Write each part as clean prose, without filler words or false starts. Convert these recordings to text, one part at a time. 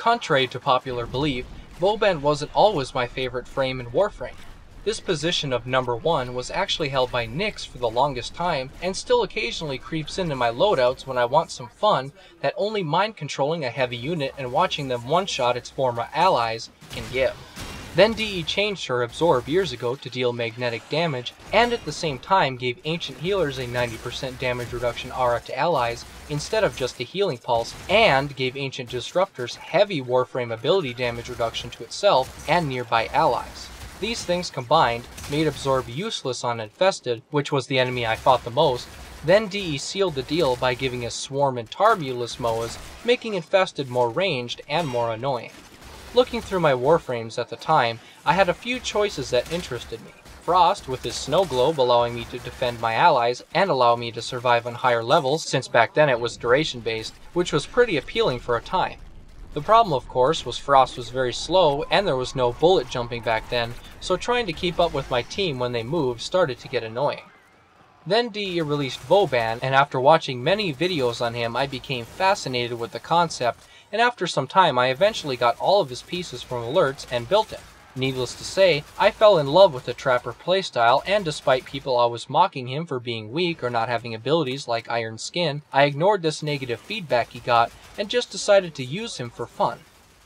Contrary to popular belief, Vauban wasn't always my favorite frame in Warframe. This position of number 1 was actually held by Nyx for the longest time, and still occasionally creeps into my loadouts when I want some fun that only mind controlling a heavy unit and watching them one-shot its former allies can give. Then DE changed her Absorb years ago to deal magnetic damage, and at the same time gave Ancient Healers a 90% damage reduction aura to allies instead of just a healing pulse, and gave Ancient Disruptors heavy Warframe ability damage reduction to itself and nearby allies. These things combined made Absorb useless on Infested, which was the enemy I fought the most. Then DE sealed the deal by giving us Swarm and Tarmulus MOAs, making Infested more ranged and more annoying. Looking through my Warframes at the time, I had a few choices that interested me. Frost, with his snow globe allowing me to defend my allies and allow me to survive on higher levels, since back then it was duration based, which was pretty appealing for a time. The problem, of course, was Frost was very slow and there was no bullet jumping back then, so trying to keep up with my team when they moved started to get annoying. Then DE released Vauban, and after watching many videos on him, I became fascinated with the concept, and after some time I eventually got all of his pieces from alerts and built him. Needless to say, I fell in love with the Trapper playstyle, and despite people always mocking him for being weak or not having abilities like Iron Skin, I ignored this negative feedback he got and just decided to use him for fun.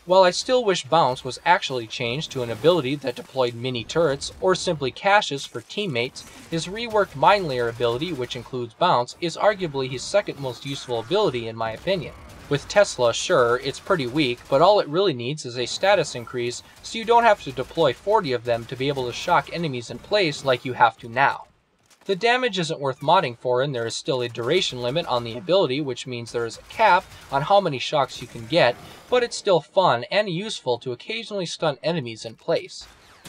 While I still wish Bounce was actually changed to an ability that deployed mini turrets or simply caches for teammates, his reworked Mind Layer ability, which includes Bounce, is arguably his second most useful ability in my opinion. With Tesla, sure, it's pretty weak, but all it really needs is a status increase, so you don't have to deploy 40 of them to be able to shock enemies in place like you have to now. The damage isn't worth modding for, and there is still a duration limit on the ability, which means there is a cap on how many shocks you can get, but it's still fun and useful to occasionally stun enemies in place.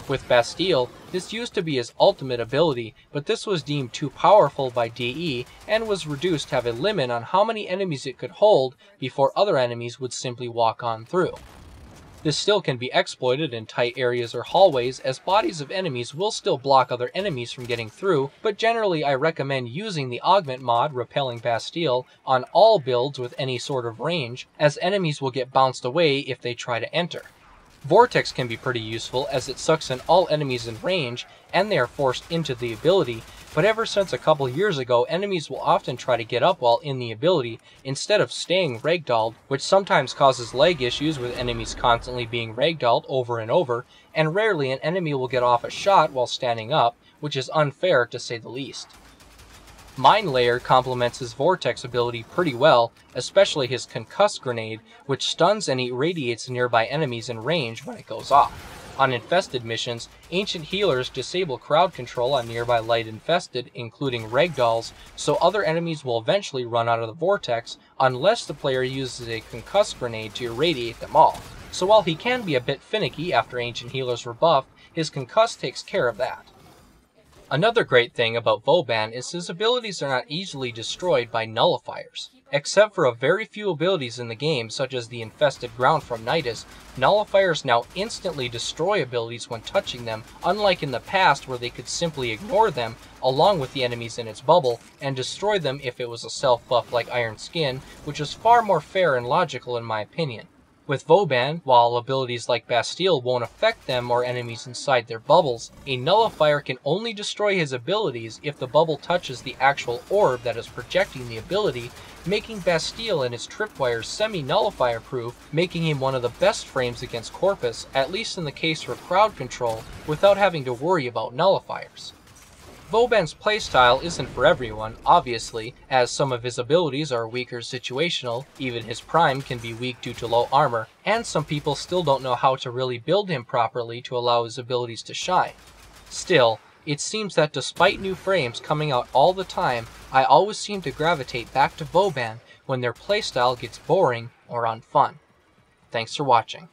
With Bastille, this used to be his ultimate ability, but this was deemed too powerful by DE and was reduced to have a limit on how many enemies it could hold before other enemies would simply walk on through. This still can be exploited in tight areas or hallways, as bodies of enemies will still block other enemies from getting through, but generally I recommend using the Augment mod Repelling Bastille on all builds with any sort of range, as enemies will get bounced away if they try to enter. Vortex can be pretty useful as it sucks in all enemies in range and they are forced into the ability, but ever since a couple years ago enemies will often try to get up while in the ability instead of staying ragdolled, which sometimes causes lag issues with enemies constantly being ragdolled over and over, and rarely an enemy will get off a shot while standing up, which is unfair to say the least. Mind Layer complements his Vortex ability pretty well, especially his Concuss Grenade, which stuns and irradiates nearby enemies in range when it goes off. On Infested missions, Ancient Healers disable crowd control on nearby light Infested, including ragdolls, so other enemies will eventually run out of the Vortex unless the player uses a Concuss Grenade to irradiate them all. So while he can be a bit finicky after Ancient Healers were buffed, his Concuss takes care of that. Another great thing about Vauban is his abilities are not easily destroyed by nullifiers. Except for a very few abilities in the game, such as the Infested Ground from Nidus, nullifiers now instantly destroy abilities when touching them, unlike in the past where they could simply ignore them along with the enemies in its bubble and destroy them if it was a self-buff like Iron Skin, which is far more fair and logical in my opinion. With Vauban, while abilities like Bastille won't affect them or enemies inside their bubbles, a nullifier can only destroy his abilities if the bubble touches the actual orb that is projecting the ability, making Bastille and his tripwires semi-nullifier proof, making him one of the best frames against KhorCS, at least in the case for crowd control, without having to worry about nullifiers. Vauban's playstyle isn't for everyone, obviously, as some of his abilities are weaker situational, even his prime can be weak due to low armor, and some people still don't know how to really build him properly to allow his abilities to shine. Still, it seems that despite new frames coming out all the time, I always seem to gravitate back to Vauban when their playstyle gets boring or unfun. Thanks for watching.